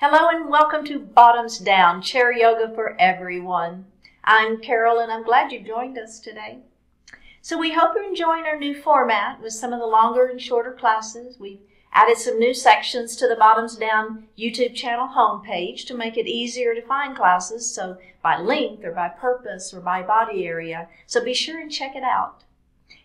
Hello and welcome to Bottoms Down, Chair Yoga for Everyone. I'm Carol and I'm glad you joined us today. So we hope you're enjoying our new format with some of the longer and shorter classes. We've added some new sections to the Bottoms Down YouTube channel homepage to make it easier to find classes, so by length or by purpose or by body area. So be sure and check it out.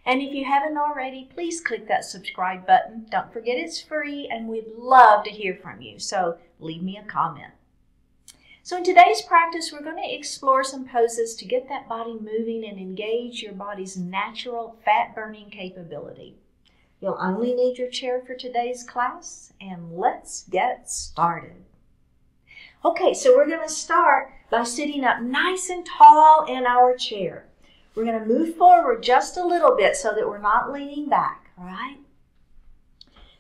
And if you haven't already, please click that subscribe button. Don't forget it's free and we'd love to hear from you, so leave me a comment. So in today's practice, we're going to explore some poses to get that body moving and engage your body's natural fat-burning capability. You'll only need your chair for today's class, and let's get started. Okay, so we're going to start by sitting up nice and tall in our chair. We're going to move forward just a little bit so that we're not leaning back, all right?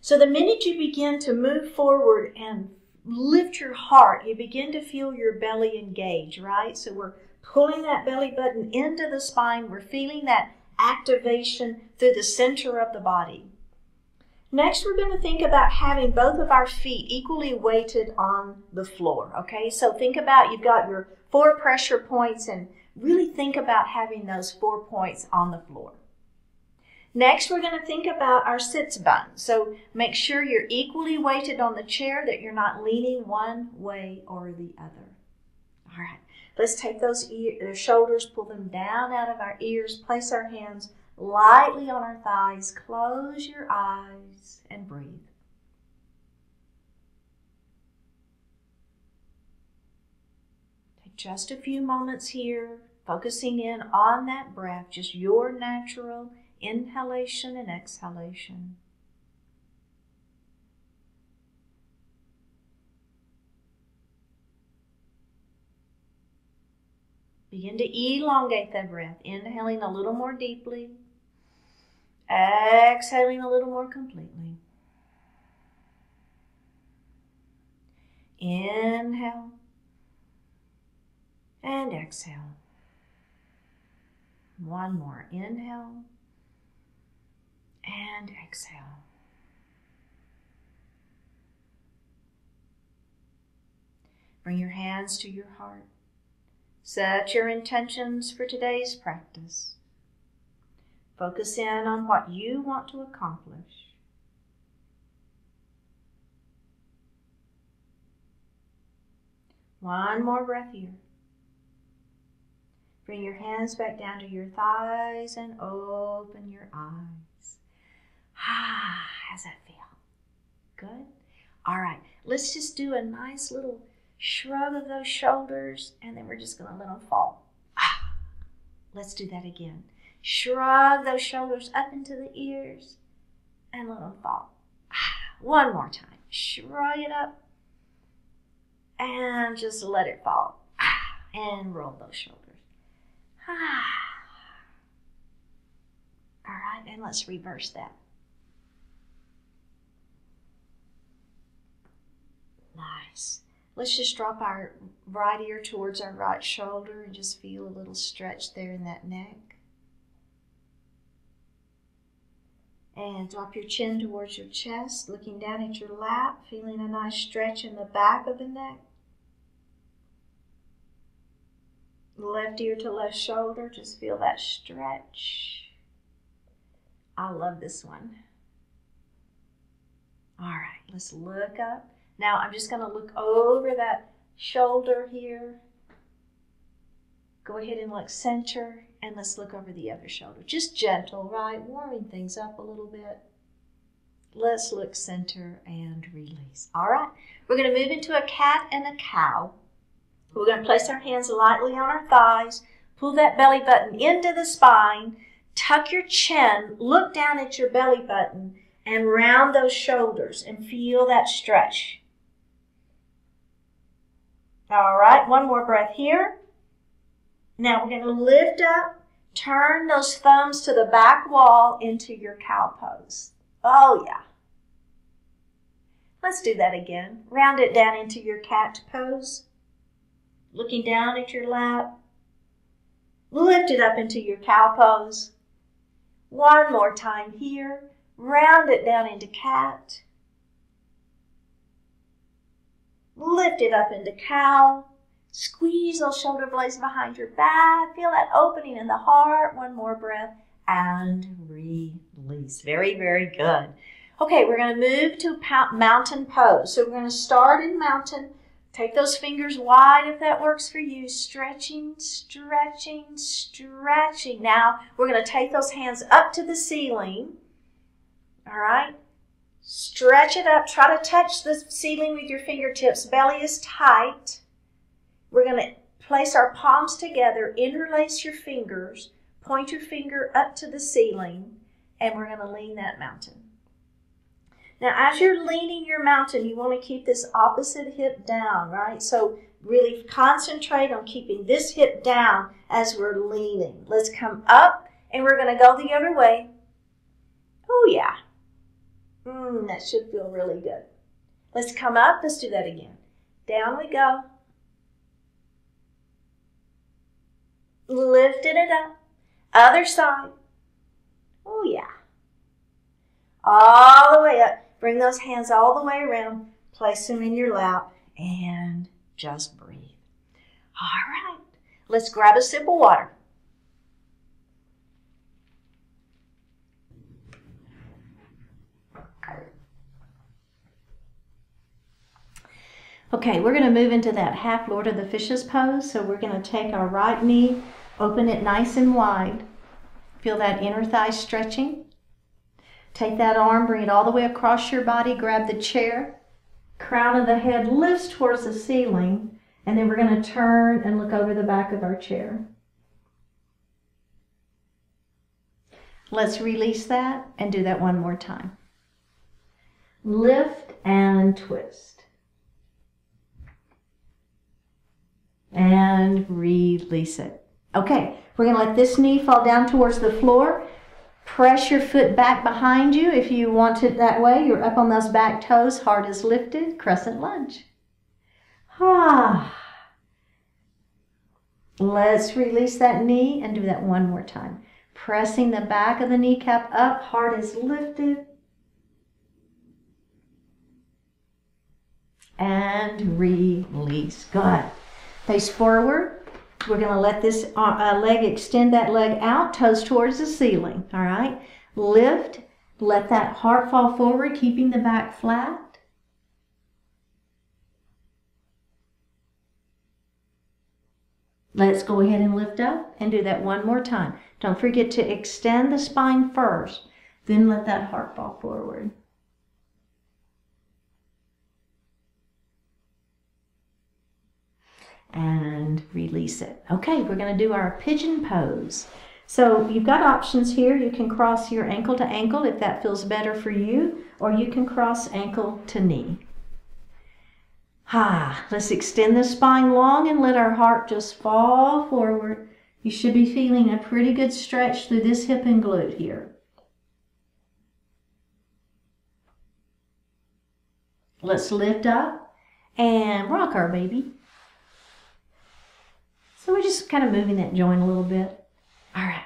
So the minute you begin to move forward and lift your heart, you begin to feel your belly engage, right? So we're pulling that belly button into the spine. We're feeling that activation through the center of the body. Next, we're going to think about having both of our feet equally weighted on the floor, okay? So think about you've got your 4 pressure points and really think about having those 4 points on the floor. Next, we're going to think about our sits bones. So make sure you're equally weighted on the chair, that you're not leaning one way or the other. All right, let's take those shoulders, pull them down out of our ears, place our hands lightly on our thighs, close your eyes and breathe. Take just a few moments here, focusing in on that breath, just your natural inhalation and exhalation. Begin to elongate that breath, inhaling a little more deeply, exhaling a little more completely. Inhale and exhale. One more. Inhale and exhale. Bring your hands to your heart. Set your intentions for today's practice. Focus in on what you want to accomplish. One more breath here. Bring your hands back down to your thighs and open your eyes. How's that feel? Good? All right, let's just do a nice little shrug of those shoulders, and then we're just going to let them fall. Let's do that again. Shrug those shoulders up into the ears and let them fall. One more time. Shrug it up and just let it fall. And roll those shoulders. All right, and let's reverse that. Nice. Let's just drop our right ear towards our right shoulder and just feel a little stretch there in that neck. And drop your chin towards your chest, looking down at your lap, feeling a nice stretch in the back of the neck. Left ear to left shoulder, just feel that stretch. I love this one. All right, let's look up. Now I'm just going to look over that shoulder here. Go ahead and look center, and let's look over the other shoulder. Just gentle, right? Warming things up a little bit. Let's look center and release. All right, we're going to move into a cat and a cow. We're going to place our hands lightly on our thighs, pull that belly button into the spine, tuck your chin, look down at your belly button, and round those shoulders and feel that stretch. All right, one more breath here. Now we're going to lift up, turn those thumbs to the back wall into your cow pose. Oh yeah. Let's do that again. Round it down into your cat pose. Looking down at your lap. Lift it up into your cow pose. One more time here. Round it down into cat. Lift it up into cow. Squeeze those shoulder blades behind your back. Feel that opening in the heart. One more breath. And release. Very, very good. Okay, we're going to move to mountain pose. So we're going to start in mountain. Take those fingers wide if that works for you. Stretching, stretching, stretching. Now we're going to take those hands up to the ceiling. All right. Stretch it up. Try to touch the ceiling with your fingertips. Belly is tight. We're going to place our palms together. Interlace your fingers. Point your finger up to the ceiling. And we're going to lean that mountain. Now, as you're leaning your mountain, you want to keep this opposite hip down, right? So really concentrate on keeping this hip down as we're leaning. Let's come up, and we're going to go the other way. Oh, yeah. That should feel really good. Let's come up. Let's do that again. Down we go. Lifting it up. Other side. Oh, yeah. All the way up. Bring those hands all the way around. Place them in your lap and just breathe. All right. Let's grab a sip of water. Okay, we're going to move into that half Lord of the Fishes pose. So we're going to take our right knee, open it nice and wide. Feel that inner thigh stretching. Take that arm, bring it all the way across your body, grab the chair. Crown of the head lifts towards the ceiling, and then we're going to turn and look over the back of our chair. Let's release that and do that one more time. Lift and twist. And release it. Okay, we're going to let this knee fall down towards the floor. Press your foot back behind you if you want it that way. You're up on those back toes. Heart is lifted. Crescent lunge. Let's release that knee and do that one more time. Pressing the back of the kneecap up. Heart is lifted. And release. Good. Face forward. We're going to let this leg extend that leg out, toes towards the ceiling. All right. Lift. Let that heart fall forward, keeping the back flat. Let's go ahead and lift up and do that one more time. Don't forget to extend the spine first, then let that heart fall forward. And release it. Okay, we're going to do our pigeon pose. So you've got options here. You can cross your ankle to ankle if that feels better for you, or you can cross ankle to knee. Let's extend the spine long and let our heart just fall forward. You should be feeling a pretty good stretch through this hip and glute here. Let's lift up and rock our baby. So we're just kind of moving that joint a little bit. All right,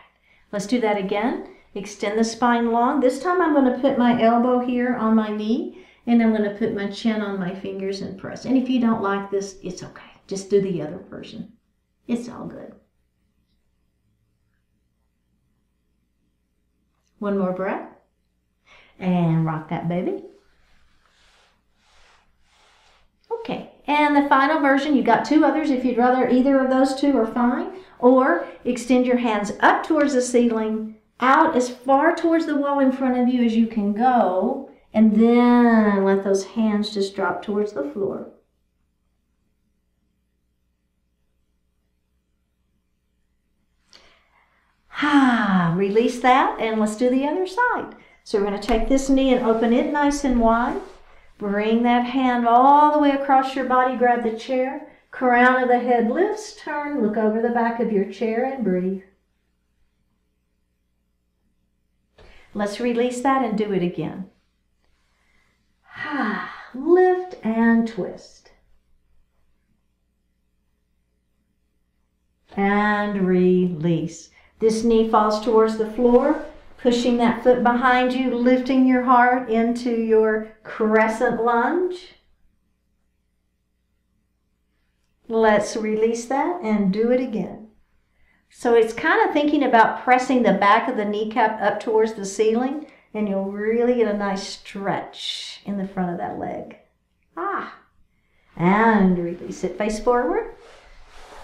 let's do that again. Extend the spine long. This time I'm going to put my elbow here on my knee, and I'm going to put my chin on my fingers and press. And if you don't like this, it's okay. Just do the other version. It's all good. One more breath. And rock that baby. Okay, and the final version, you got two others. If you'd rather either of those two are fine. Or extend your hands up towards the ceiling, out as far towards the wall in front of you as you can go, and then let those hands just drop towards the floor. Release that, and let's do the other side. So we're going to take this knee and open it nice and wide. Bring that hand all the way across your body. Grab the chair. Crown of the head lifts. Turn. Look over the back of your chair and breathe. Let's release that and do it again. Lift and twist. And release. This knee falls towards the floor. Pushing that foot behind you, lifting your heart into your crescent lunge. Let's release that and do it again. So it's kind of thinking about pressing the back of the kneecap up towards the ceiling, and you'll really get a nice stretch in the front of that leg. And release it, face forward.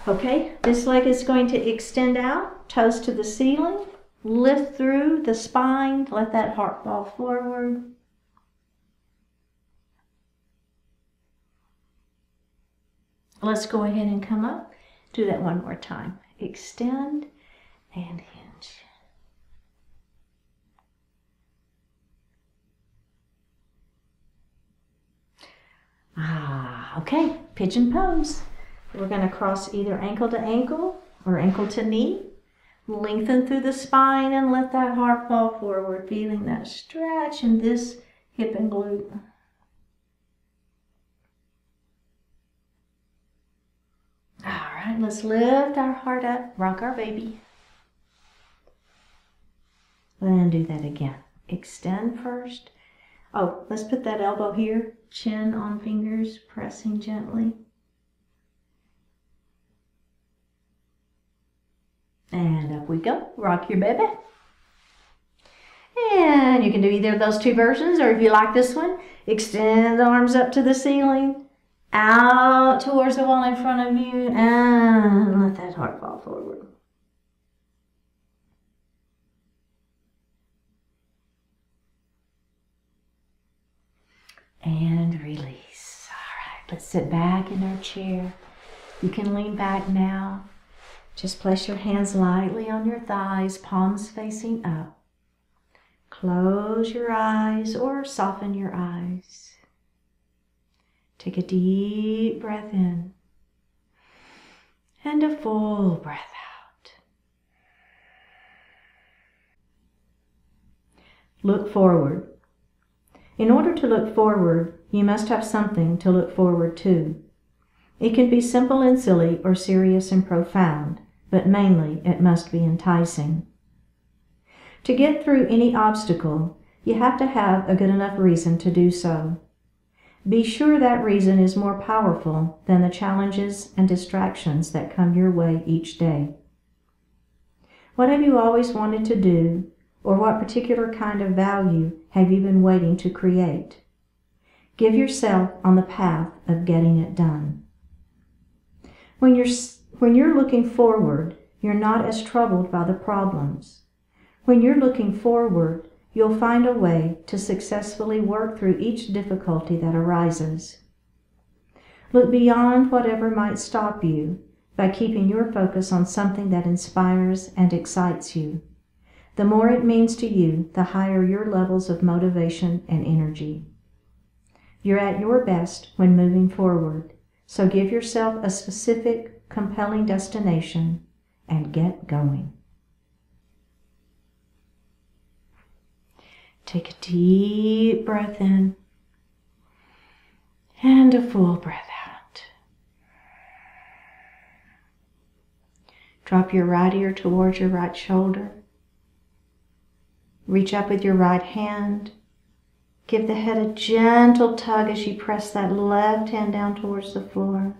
Okay, this leg is going to extend out, toes to the ceiling, lift through the spine, let that heart fall forward. Let's go ahead and come up. Do that one more time. Extend and hinge. Okay, pigeon pose. We're going to cross either ankle to ankle or ankle to knee. Lengthen through the spine and let that heart fall forward, feeling that stretch in this hip and glute. All right, let's lift our heart up, rock our baby. And do that again. Extend first. Oh, let's put that elbow here, chin on fingers, pressing gently. And up we go. Rock your baby. And you can do either of those two versions, or if you like this one, extend the arms up to the ceiling, out towards the wall in front of you, and let that heart fall forward. And release. All right, let's sit back in our chair. You can lean back now. Just place your hands lightly on your thighs, palms facing up. Close your eyes or soften your eyes. Take a deep breath in and a full breath out. Look forward. In order to look forward, you must have something to look forward to. It can be simple and silly or serious and profound, but mainly it must be enticing. To get through any obstacle, you have to have a good enough reason to do so. Be sure that reason is more powerful than the challenges and distractions that come your way each day. What have you always wanted to do, or what particular kind of value have you been waiting to create? Give yourself on the path of getting it done. When you're looking forward, you're not as troubled by the problems. When you're looking forward, you'll find a way to successfully work through each difficulty that arises. Look beyond whatever might stop you by keeping your focus on something that inspires and excites you. The more it means to you, the higher your levels of motivation and energy. You're at your best when moving forward. So give yourself a specific, compelling destination and get going. Take a deep breath in and a full breath out. Drop your right ear towards your right shoulder. Reach up with your right hand. Give the head a gentle tug as you press that left hand down towards the floor.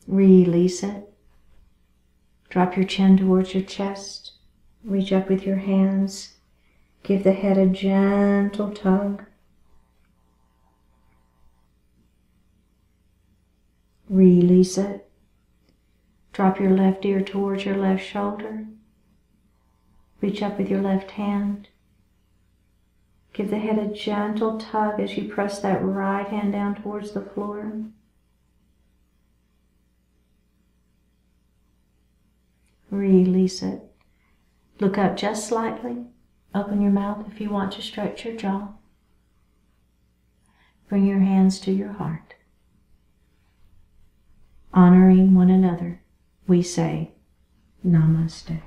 Release it. Drop your chin towards your chest. Reach up with your hands. Give the head a gentle tug. Release it. Drop your left ear towards your left shoulder. Reach up with your left hand. Give the head a gentle tug as you press that right hand down towards the floor. Release it. Look up just slightly. Open your mouth if you want to stretch your jaw. Bring your hands to your heart. Honoring one another, we say, Namaste.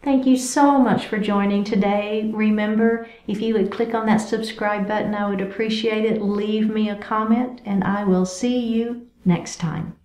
Thank you so much for joining today. Remember, if you would click on that subscribe button, I would appreciate it. Leave me a comment, and I will see you next time.